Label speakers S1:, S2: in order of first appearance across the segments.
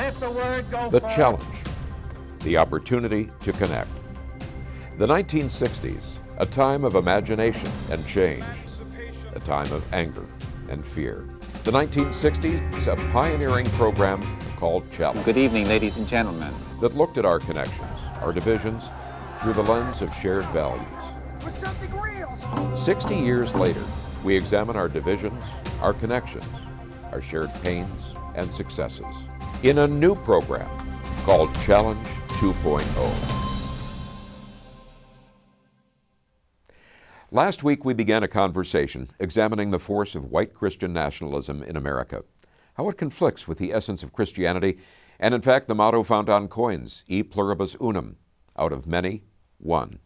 S1: Let the word go
S2: The
S1: forth.
S2: challenge, the opportunity to connect. The 1960s, a time of imagination and change, a time of anger and fear. The 1960s, a pioneering program called Challenge.
S3: Good evening, ladies and gentlemen.
S2: That looked at our connections, our divisions, through the lens of shared values.
S1: For something real.
S2: 60 years later, we examine our divisions, our connections, our shared pains and successes in a new program called Challenge 2.0. Last week, we began a conversation examining the force of white Christian nationalism in America, how it conflicts with the essence of Christianity, and in fact, the motto found on coins, E Pluribus Unum, out of many, one.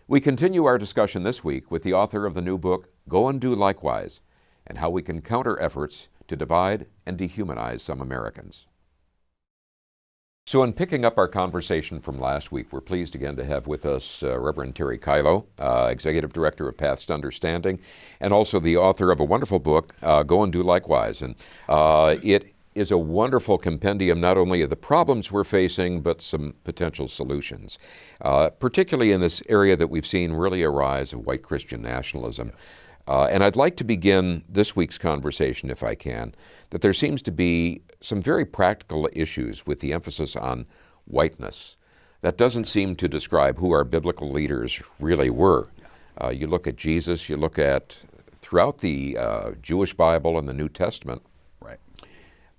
S2: We continue our discussion this week with the author of the new book, Go and Do Likewise, and how we can counter efforts to divide and dehumanize some Americans. So in picking up our conversation from last week, we're pleased again to have with us Reverend Terry Kylo, Executive Director of Paths to Understanding, and also the author of a wonderful book, Go and Do Likewise. And it is a wonderful compendium not only of the problems we're facing, but some potential solutions, particularly in this area that we've seen really a rise of white Christian nationalism. And I'd like to begin this week's conversation, if I can, that there seems to be some very practical issues with the emphasis on whiteness. That doesn't seem to describe who our biblical leaders really were. You look at Jesus, you look at throughout the Jewish Bible and the New Testament,
S4: right.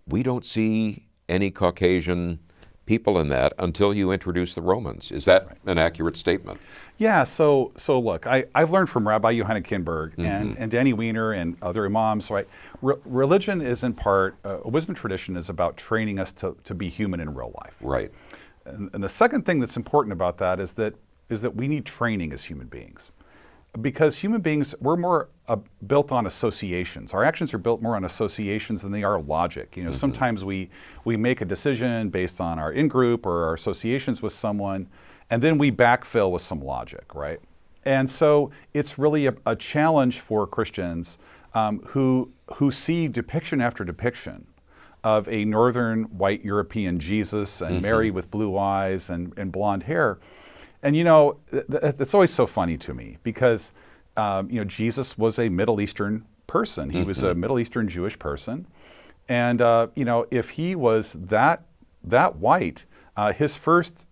S2: We don't see any Caucasian people in that until you introduce the Romans. Is that an accurate statement?
S4: Yeah, so look, I've learned from Rabbi Yohanan Kinberg and Danny Weiner and other imams, right? Religion is in part, a wisdom tradition is about training us to be human in real life.
S2: Right.
S4: And the second thing that's important about that is that we need training as human beings. Because human beings, we're more built on associations. Our actions are built more on associations than they are logic. You know, sometimes we make a decision based on our in-group or our associations with someone, and then we backfill with some logic, right? And so it's really a challenge for Christians who see depiction after depiction of a northern white European Jesus and Mary with blue eyes and blonde hair. And you know, it's always so funny to me because, you know, Jesus was a Middle Eastern person. He was a Middle Eastern Jewish person. And, you know, if he was that white, his first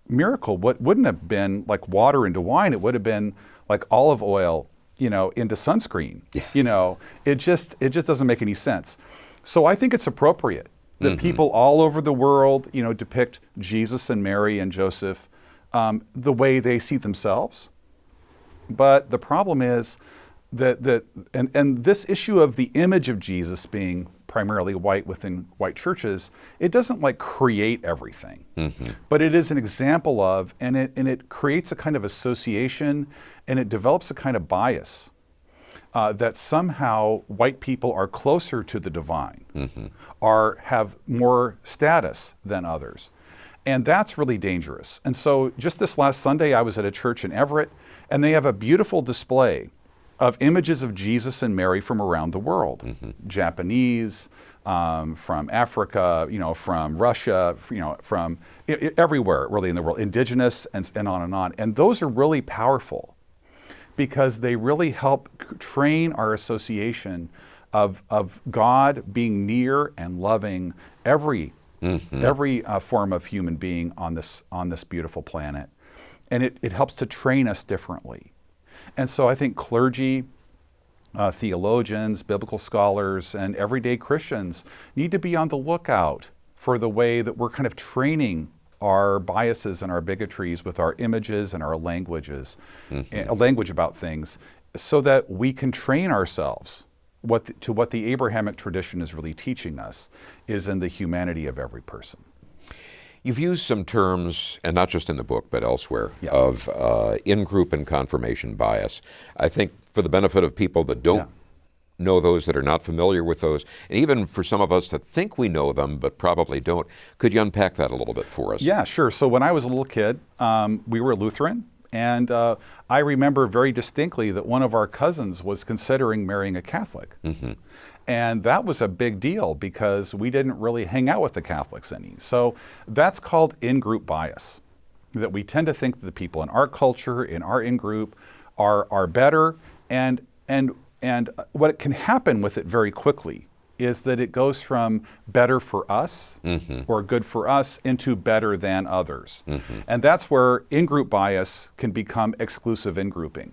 S4: miracle wouldn't have been like water into wine. It would have been like olive oil, you know, into sunscreen. You know, it just doesn't make any sense. So I think it's appropriate that people all over the world, you know, depict Jesus and Mary and Joseph the way they see themselves. But the problem is that this issue of the image of Jesus being primarily white within white churches, it doesn't like create everything, but it is an example of, and it creates a kind of association, and it develops a kind of bias that somehow white people are closer to the divine, or have more status than others. And that's really dangerous. And so just this last Sunday, I was at a church in Everett, and they have a beautiful display of images of Jesus and Mary from around the world. Japanese, from Africa, you know, from Russia, you know, from everywhere really in the world, indigenous, and on and on. And those are really powerful because they really help train our association of God being near and loving every form of human being on this beautiful planet. And it helps to train us differently. And so I think clergy, theologians, biblical scholars, and everyday Christians need to be on the lookout for the way that we're kind of training our biases and our bigotries with our images and our languages, language about things, so that we can train ourselves to what the Abrahamic tradition is really teaching us is in the humanity of every person.
S2: You've used some terms, and not just in the book, but elsewhere, of in-group and confirmation bias. I think for the benefit of people that don't know those, that are not familiar with those, and even for some of us that think we know them but probably don't, could you unpack that a little bit for us?
S4: Yeah, sure. So when I was a little kid, we were Lutheran, and I remember very distinctly that one of our cousins was considering marrying a Catholic. And that was a big deal because we didn't really hang out with the Catholics any. So that's called in-group bias, that we tend to think that the people in our culture, in our in-group, are better. And what can happen with it very quickly is that it goes from better for us or good for us into better than others. And that's where in-group bias can become exclusive in-grouping.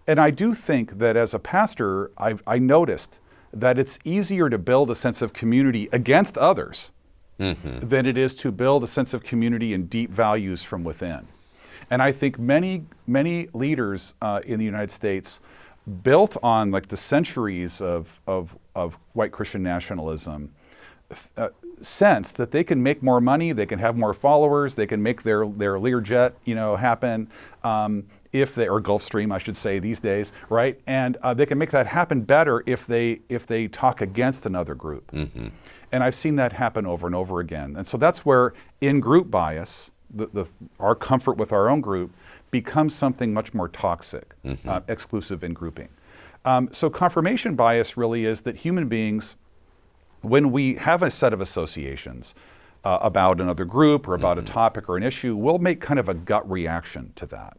S4: And I do think that as a pastor, I noticed that it's easier to build a sense of community against others than it is to build a sense of community and deep values from within. And I think many leaders in the United States, built on like the centuries of white Christian nationalism, sense that they can make more money, they can have more followers, they can make their Learjet, happen, if they, or Gulfstream, I should say these days, right? And they can make that happen better if they talk against another group. And I've seen that happen over and over again. And so that's where in-group bias, our comfort with our own group, becomes something much more toxic, exclusive in-grouping. So confirmation bias really is that human beings, when we have a set of associations about another group or about a topic or an issue, we'll make kind of a gut reaction to that.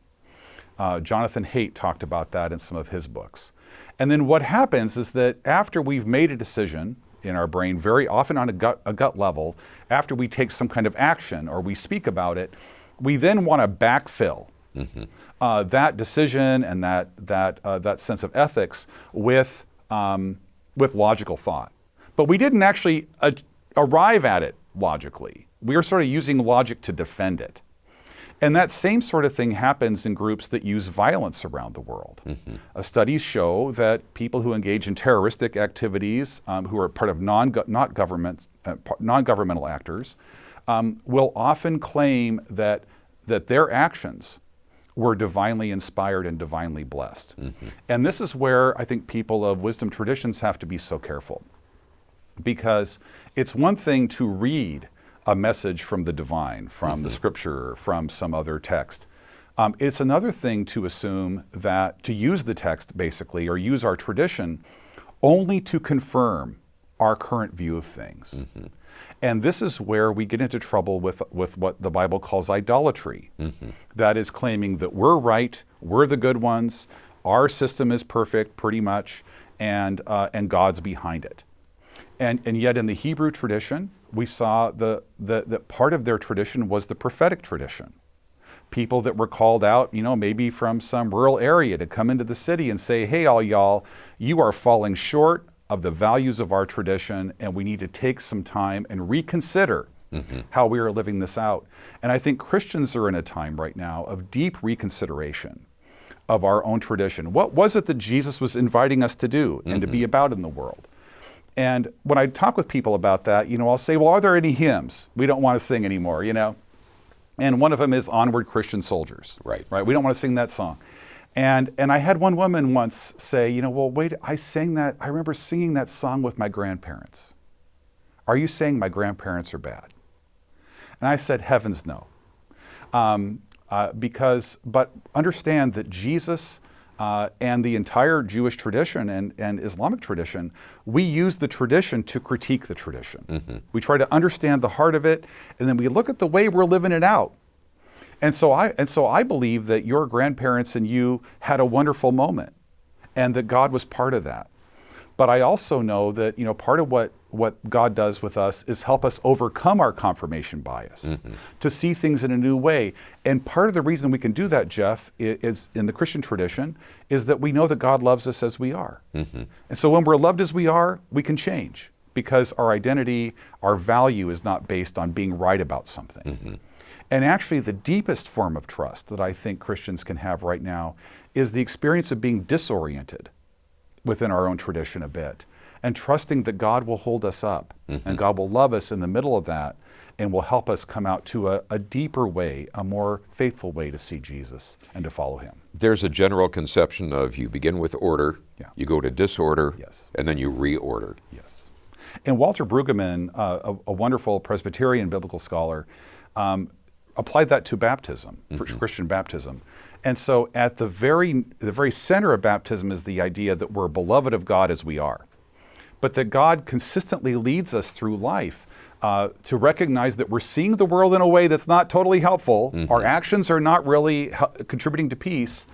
S4: Jonathan Haidt talked about that in some of his books. And then what happens is that after we've made a decision in our brain, very often on a gut level, after we take some kind of action or we speak about it, we then want to backfill that decision and that sense of ethics with logical thought. But we didn't actually arrive at it logically. We are sort of using logic to defend it. And that same sort of thing happens in groups that use violence around the world. Studies show that people who engage in terroristic activities, who are part of non-governmental actors, will often claim that their actions were divinely inspired and divinely blessed. And this is where I think people of wisdom traditions have to be so careful. Because it's one thing to read a message from the divine, from the scripture, from some other text. It's another thing to assume that, to use the text basically, or use our tradition only to confirm our current view of things. And this is where we get into trouble with what the Bible calls idolatry. That is claiming that we're right, we're the good ones, our system is perfect pretty much, and God's behind it. And yet in the Hebrew tradition, we saw that part of their tradition was the prophetic tradition. People that were called out, maybe from some rural area to come into the city and say, hey, all y'all, you are falling short of the values of our tradition, and we need to take some time and reconsider how we are living this out. And I think Christians are in a time right now of deep reconsideration of our own tradition. What was it that Jesus was inviting us to do and to be about in the world? And when I talk with people about that, I'll say, well, are there any hymns we don't want to sing anymore, And one of them is Onward Christian Soldiers. Right. We don't want to sing that song. And I had one woman once say, well, wait, I remember singing that song with my grandparents. Are you saying my grandparents are bad? And I said, heavens no. But understand that Jesus and the entire Jewish tradition and Islamic tradition, we use the tradition to critique the tradition. We try to understand the heart of it, and then we look at the way we're living it out. And so I believe that your grandparents and you had a wonderful moment, and that God was part of that. But I also know that part of what God does with us is help us overcome our confirmation bias, to see things in a new way. And part of the reason we can do that, Jeff, is in the Christian tradition, is that we know that God loves us as we are. And so when we're loved as we are, we can change, because our identity, our value is not based on being right about something. And actually the deepest form of trust that I think Christians can have right now is the experience of being disoriented within our own tradition a bit, and trusting that God will hold us up and God will love us in the middle of that and will help us come out to a deeper way, a more faithful way to see Jesus and to follow him.
S2: There's a general conception of you begin with order, you go to disorder, and then you reorder.
S4: Yes. And Walter Brueggemann, a wonderful Presbyterian biblical scholar, applied that to baptism, for Christian baptism. And so at the very center of baptism is the idea that we're beloved of God as we are. but that God consistently leads us through life to recognize that we're seeing the world in a way that's not totally helpful. Our actions are not really contributing to peace,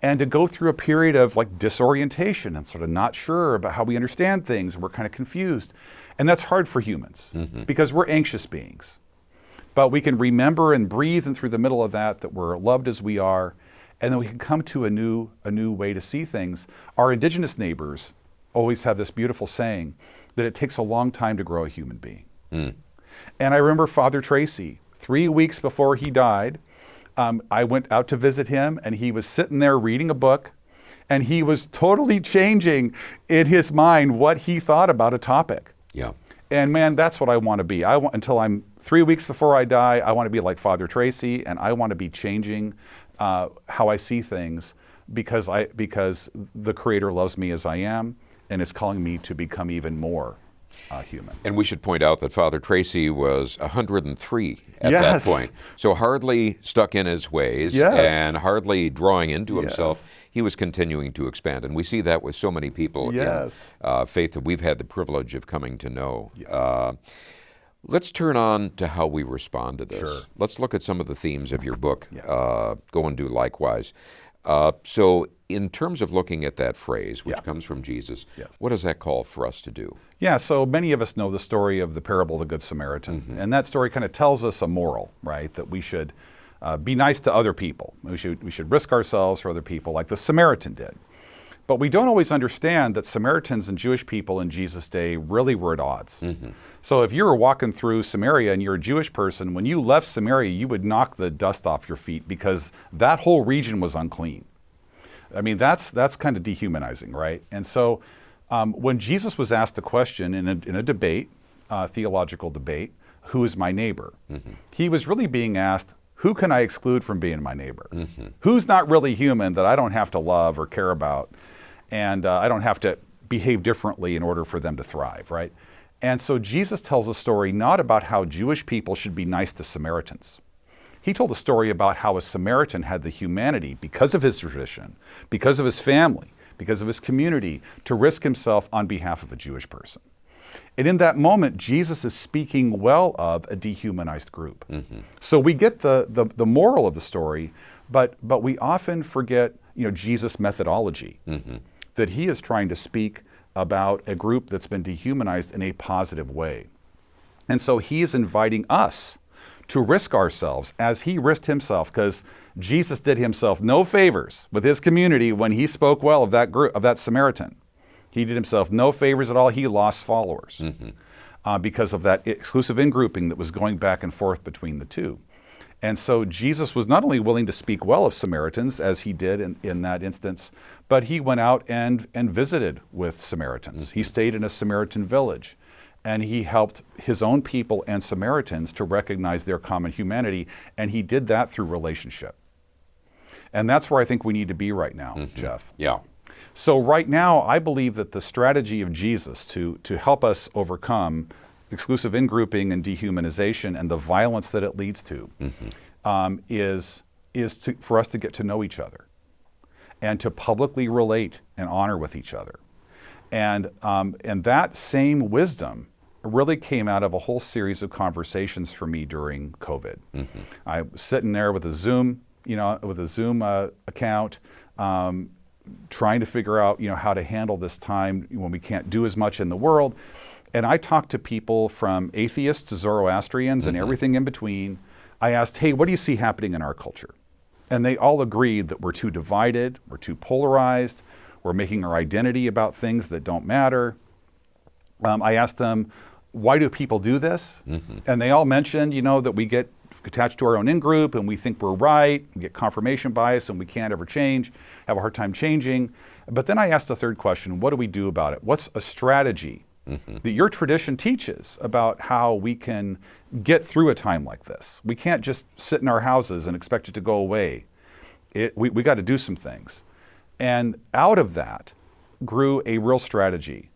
S4: and to go through a period of like disorientation and sort of not sure about how we understand things. We're kind of confused. And that's hard for humans because we're anxious beings. But we can remember and breathe and through the middle of that we're loved as we are, and then we can come to a new way to see things. Our indigenous neighbors always have this beautiful saying that it takes a long time to grow a human being. And I remember Father Tracy, 3 weeks before he died, I went out to visit him, and he was sitting there reading a book, and he was totally changing in his mind what he thought about a topic.
S2: Yeah.
S4: And man, that's what I want to be. Until I'm 3 weeks before I die, I want to be like Father Tracy, and I want to be changing how I see things because the Creator loves me as I am and is calling me to become even more human.
S2: And we should point out that Father Tracy was 103 at
S4: Yes.
S2: that point. So hardly stuck in his ways
S4: Yes.
S2: and hardly drawing into himself.
S4: Yes.
S2: He was continuing to expand. And we see that with so many people
S4: Yes.
S2: in faith that we've had the privilege of coming to know.
S4: Yes.
S2: Let's turn on to how we respond to this.
S4: Sure.
S2: Let's look at some of the themes of your book.
S4: Yeah.
S2: Go and do likewise. So in terms of looking at that phrase, which
S4: Yeah.
S2: comes from Jesus,
S4: Yes.
S2: what does that call for us to do?
S4: Yeah, so many of us know the story of the parable of the Good Samaritan. And that story kind of tells us a moral, right? That we should be nice to other people. We should risk ourselves for other people like the Samaritan did. But we don't always understand that Samaritans and Jewish people in Jesus' day really were at odds. So if you were walking through Samaria and you're a Jewish person, when you left Samaria, you would knock the dust off your feet because that whole region was unclean. I mean, that's kind of dehumanizing, right? And so when Jesus was asked the question in a debate, theological debate, who is my neighbor? He was really being asked, who can I exclude from being my neighbor? Who's not really human that I don't have to love or care about, and I don't have to behave differently in order for them to thrive, right? And so Jesus tells a story not about how Jewish people should be nice to Samaritans. He told a story about how a Samaritan had the humanity, because of his tradition, because of his family, because of his community, to risk himself on behalf of a Jewish person. And in that moment, Jesus is speaking well of a dehumanized group. So we get the moral of the story, but we often forget, Jesus' methodology, that he is trying to speak about a group that's been dehumanized in a positive way. And so he is inviting us to risk ourselves as he risked himself, because Jesus did himself no favors with his community when he spoke well of that group, of that Samaritan. He did himself no favors at all. He lost followers because of that exclusive in-grouping that was going back and forth between the two. And so Jesus was not only willing to speak well of Samaritans, as he did in that instance, but he went out and visited with Samaritans. He stayed in a Samaritan village, and he helped his own people and Samaritans to recognize their common humanity, and he did that through relationship. And that's where I think we need to be right now, Jeff.
S2: Yeah.
S4: So right now, I believe that the strategy of Jesus to help us overcome exclusive in-grouping and dehumanization and the violence that it leads to is for us to get to know each other and to publicly relate and honor with each other. And that same wisdom really came out of a whole series of conversations for me during COVID. I was sitting there with a Zoom, account, trying to figure out, how to handle this time when we can't do as much in the world. And I talked to people from atheists to Zoroastrians and everything in between. I asked, hey, what do you see happening in our culture? And they all agreed that we're too divided, we're too polarized, we're making our identity about things that don't matter. I asked them, why do people do this? And they all mentioned, that we get attached to our own in-group and we think we're right, we get confirmation bias and we can't ever change, have a hard time changing. But then I asked the third question, what do we do about it? What's a strategy that your tradition teaches about how we can get through a time like this? We can't just sit in our houses and expect it to go away. We got to do some things. And out of that grew a real strategy.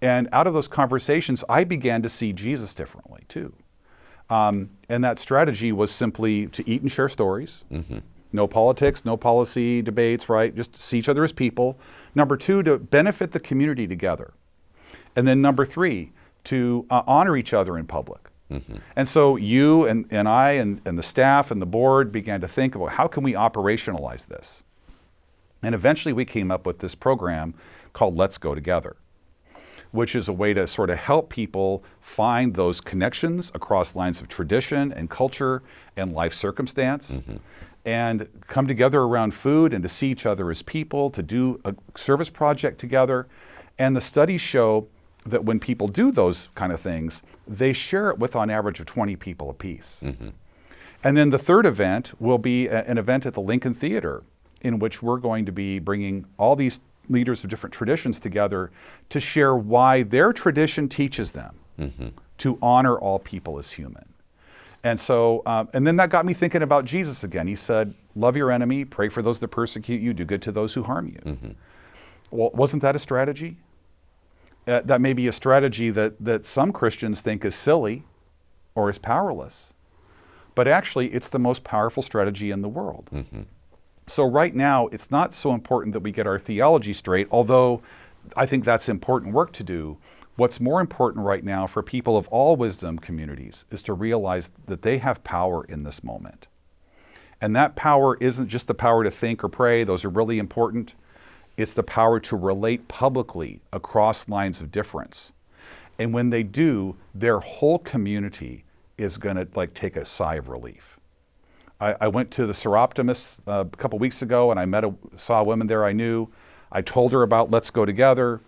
S4: And out of those conversations, I began to see Jesus differently too. And that strategy was simply to eat and share stories. No politics, no policy debates, right? Just to see each other as people. Number two, to benefit the community together. And then number 3, to honor each other in public. And so you and I and the staff and the board began to think about how can we operationalize this? And eventually we came up with this program called Let's Go Together, which is a way to sort of help people find those connections across lines of tradition and culture and life circumstance, and come together around food and to see each other as people, to do a service project together. And the studies show that when people do those kind of things, they share it with on average of 20 people apiece. And then the third event will be an event at the Lincoln Theater, in which we're going to be bringing all these leaders of different traditions together to share why their tradition teaches them to honor all people as human. And so, and then that got me thinking about Jesus again. He said, love your enemy, pray for those that persecute you, do good to those who harm you. Well, wasn't that a strategy? That may be a strategy that some Christians think is silly or is powerless, but actually it's the most powerful strategy in the world. So right now, it's not so important that we get our theology straight, although I think that's important work to do. What's more important right now for people of all wisdom communities is to realize that they have power in this moment. And that power isn't just the power to think or pray, those are really important. It's the power to relate publicly across lines of difference. And when they do, their whole community is going to take a sigh of relief. I went to the Seroptimists a couple weeks ago, and I saw a woman there I knew. I told her about Let's Go Together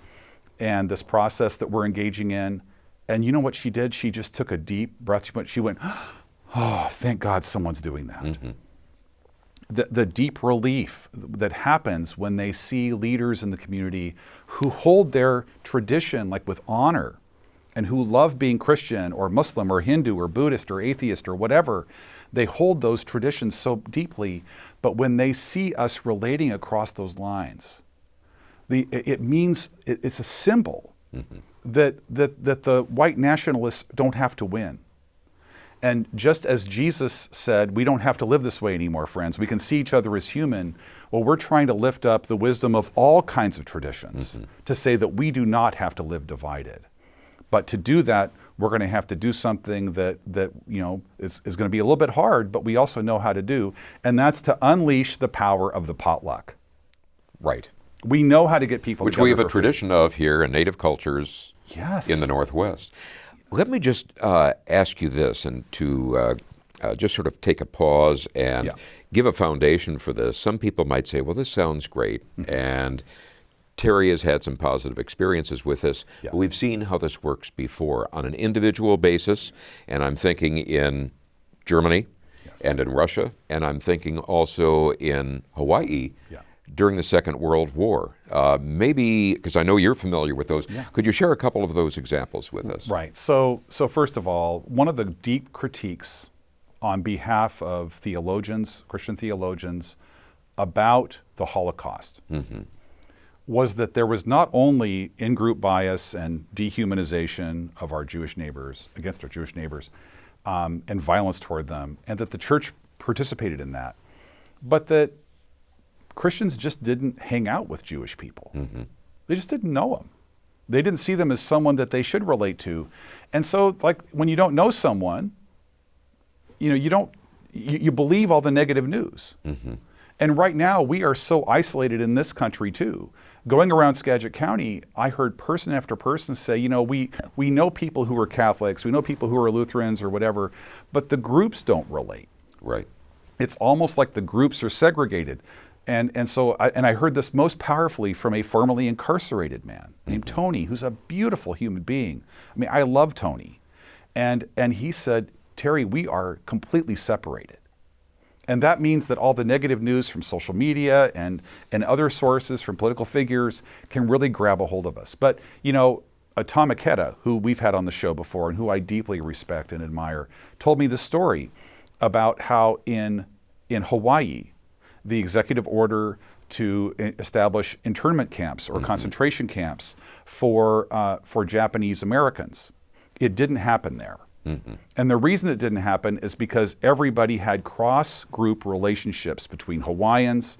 S4: and this process that we're engaging in. And you know what she did? She just took a deep breath. She went, oh, thank God someone's doing that. The deep relief that happens when they see leaders in the community who hold their tradition with honor, and who love being Christian or Muslim or Hindu or Buddhist or atheist or whatever. They hold those traditions so deeply, but when they see us relating across those lines, it means it's a symbol that the white nationalists don't have to win. And just as Jesus said, we don't have to live this way anymore, friends. We can see each other as human. Well, we're trying to lift up the wisdom of all kinds of traditions to say that we do not have to live divided. But to do that, we're going to have to do something that is going to be a little bit hard, but we also know how to do, and that's to unleash the power of the potluck.
S2: Right.
S4: We know how to get people
S2: which
S4: together.
S2: We have a
S4: for
S2: tradition
S4: food.
S2: of here in Native cultures in the Northwest. Let me just ask you this, and to just sort of take a pause and give a foundation for this. Some people might say, well, this sounds great, and Terry has had some positive experiences with this. But we've seen how this works before on an individual basis, and I'm thinking in Germany and in Russia, and I'm thinking also in Hawaii during the Second World War. Maybe, because I know you're familiar with those, could you share a couple of those examples with us?
S4: Right. So first of all, one of the deep critiques on behalf of theologians, Christian theologians, about the Holocaust was that there was not only in-group bias and dehumanization of our Jewish neighbors, against our Jewish neighbors, and violence toward them, and that the church participated in that, but that Christians just didn't hang out with Jewish people. They just didn't know them. They didn't see them as someone that they should relate to. And so, when you don't know someone, you believe all the negative news. And right now, we are so isolated in this country too. Going around Skagit County, I heard person after person say, we know people who are Catholics, we know people who are Lutherans or whatever, but the groups don't relate.
S2: Right.
S4: It's almost like the groups are segregated. And so I heard this most powerfully from a formerly incarcerated man named Tony, who's a beautiful human being. I mean, I love Tony. And he said, Terry, we are completely separated. And that means that all the negative news from social media and other sources from political figures can really grab a hold of us. But, Tom Ikeda, who we've had on the show before and who I deeply respect and admire, told me this story about how in Hawaii, the executive order to establish internment camps or concentration camps for Japanese Americans, it didn't happen there. And the reason it didn't happen is because everybody had cross-group relationships between Hawaiians,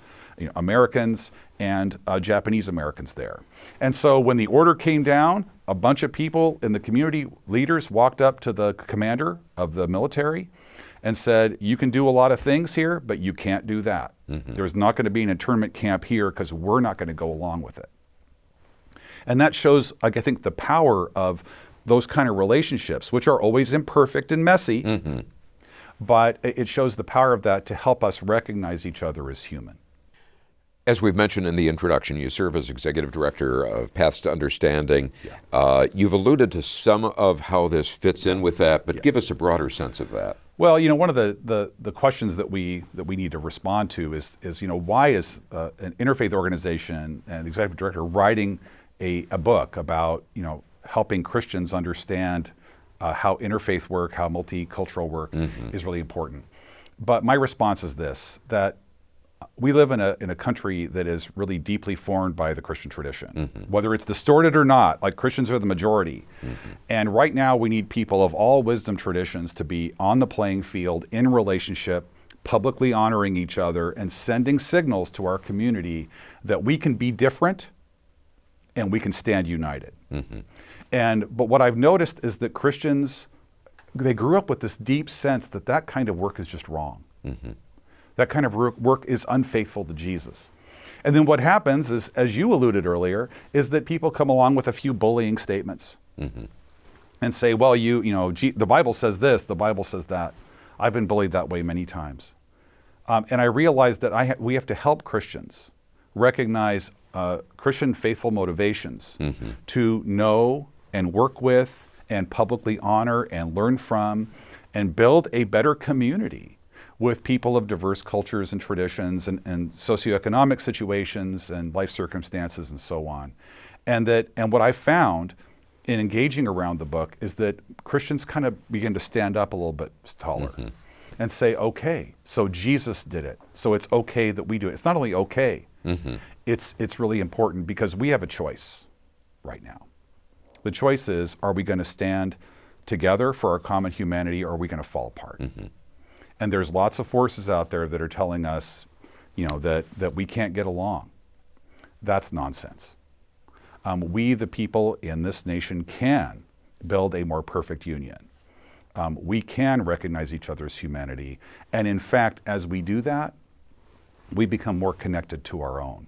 S4: Americans, and Japanese Americans there. And so when the order came down, a bunch of people in the community, leaders, walked up to the commander of the military and said, you can do a lot of things here, but you can't do that. There's not going to be an internment camp here because we're not going to go along with it. And that shows, like, I think, the power of those kind of relationships, which are always imperfect and messy, but it shows the power of that to help us recognize each other as human.
S2: As we've mentioned in the introduction, you serve as Executive Director of Paths to Understanding. You've alluded to some of how this fits in with that, but give us a broader sense of that.
S4: Well, one of the questions that we need to respond to is why is an interfaith organization and the Executive Director writing a book about helping Christians understand how interfaith work, how multicultural work is really important. But my response is this, that we live in a country that is really deeply formed by the Christian tradition, whether it's distorted or not. Like, Christians are the majority. And right now we need people of all wisdom traditions to be on the playing field, in relationship, publicly honoring each other, and sending signals to our community that we can be different and we can stand united. But what I've noticed is that Christians, they grew up with this deep sense that that kind of work is just wrong. That kind of work is unfaithful to Jesus. And then what happens is, as you alluded earlier, is that people come along with a few bullying statements and say, well, the Bible says this, the Bible says that. I've been bullied that way many times. And I realized that we have to help Christians recognize Christian faithful motivations to know and work with and publicly honor and learn from and build a better community with people of diverse cultures and traditions and socioeconomic situations and life circumstances and so on. And what I found in engaging around the book is that Christians kind of begin to stand up a little bit taller and say, okay, so Jesus did it, so it's okay that we do it. It's not only okay, it's really important because we have a choice right now. The choice is, are we going to stand together for our common humanity, or are we going to fall apart? And there's lots of forces out there that are telling us, that we can't get along. That's nonsense. We, the people in this nation, can build a more perfect union. We can recognize each other's humanity. And in fact, as we do that, we become more connected to our own.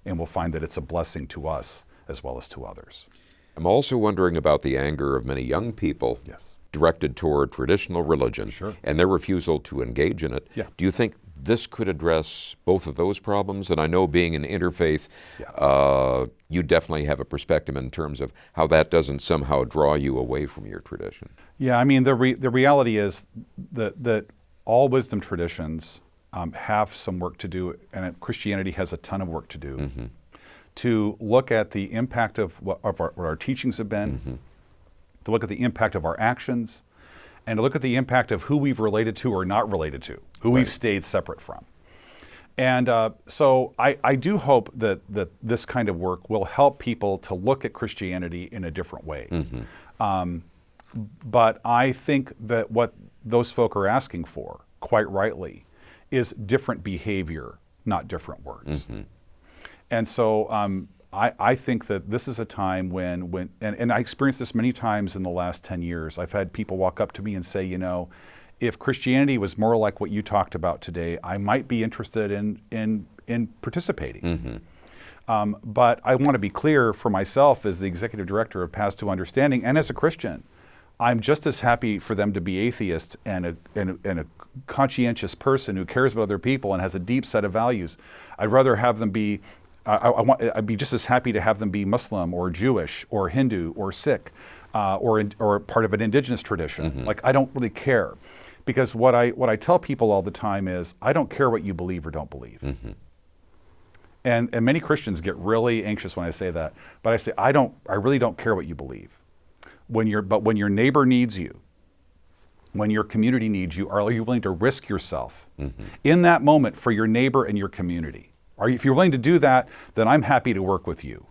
S4: And we'll find that it's a blessing to us as well as to others.
S2: I'm also wondering about the anger of many young people directed toward traditional religion and their refusal to engage in it. Do you think this could address both of those problems? And I know, being an interfaith, you definitely have a perspective in terms of how that doesn't somehow draw you away from your tradition.
S4: Yeah, I mean, the reality is that all wisdom traditions have some work to do, and Christianity has a ton of work to do to look at the impact of what our teachings have been, to look at the impact of our actions, and to look at the impact of who we've related to or not related to, who we've stayed separate from. And so I do hope that this kind of work will help people to look at Christianity in a different way. But I think that what those folk are asking for, quite rightly, is different behavior, not different words. And so I think that this is a time when and I experienced this many times in the last 10 years. I've had people walk up to me and say, if Christianity was more like what you talked about today, I might be interested in participating. But I want to be clear for myself as the Executive Director of Paths to Understanding and as a Christian, I'm just as happy for them to be atheist and a conscientious person who cares about other people and has a deep set of values. I'd rather have them be, I'd be just as happy to have them be Muslim or Jewish or Hindu or Sikh or part of an indigenous tradition. Like, I don't really care. Because what I tell people all the time is, I don't care what you believe or don't believe. And many Christians get really anxious when I say that. But I say, I really don't care what you believe. But when your neighbor needs you, when your community needs you, are you willing to risk yourself in that moment for your neighbor and your community? If you're willing to do that, then I'm happy to work with you.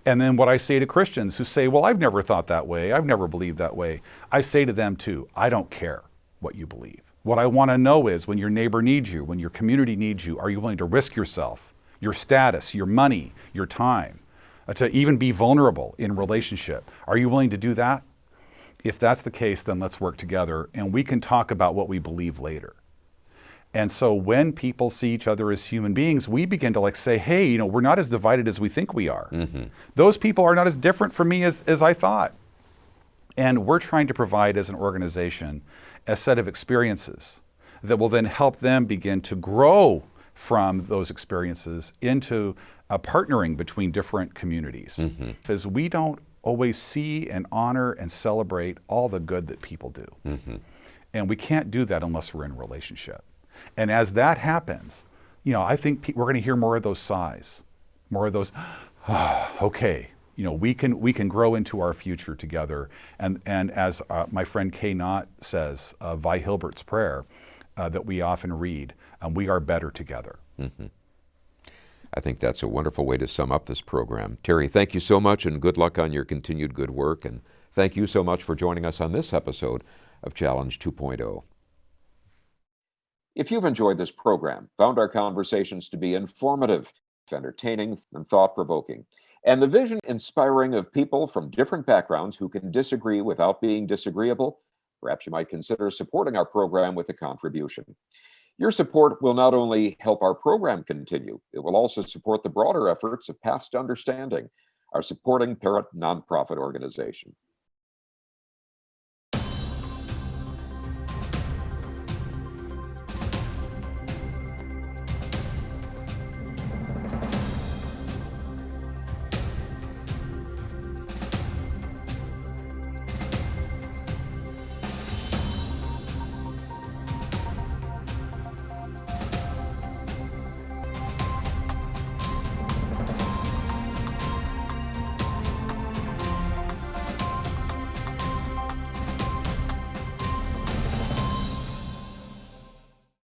S4: And then what I say to Christians who say, well, I've never thought that way, I've never believed that way, I say to them too, I don't care what you believe. What I want to know is, when your neighbor needs you, when your community needs you, are you willing to risk yourself your status, your money, your time, to even be vulnerable in relationship. Are you willing to do that? If that's the case, then let's work together and we can talk about what we believe later. And so when people see each other as human beings, we begin to say, hey, we're not as divided as we think we are. Those people are not as different from me as I thought. And we're trying to provide as an organization a set of experiences that will then help them begin to grow from those experiences into a partnering between different communities. Because we don't always see and honor and celebrate all the good that people do. And we can't do that unless we're in a relationship. And as that happens, I think we're going to hear more of those sighs, more of those, okay, we can grow into our future together. And as my friend Kay Knott says, Vi Hilbert's prayer that we often read, we are better together.
S2: I think that's a wonderful way to sum up this program. Terry, thank you so much and good luck on your continued good work. And thank you so much for joining us on this episode of Challenge 2.0. If you've enjoyed this program, found our conversations to be informative, entertaining, and thought-provoking, and the vision inspiring of people from different backgrounds who can disagree without being disagreeable, perhaps you might consider supporting our program with a contribution. Your support will not only help our program continue, it will also support the broader efforts of Paths to Understanding, our supporting parent nonprofit organization.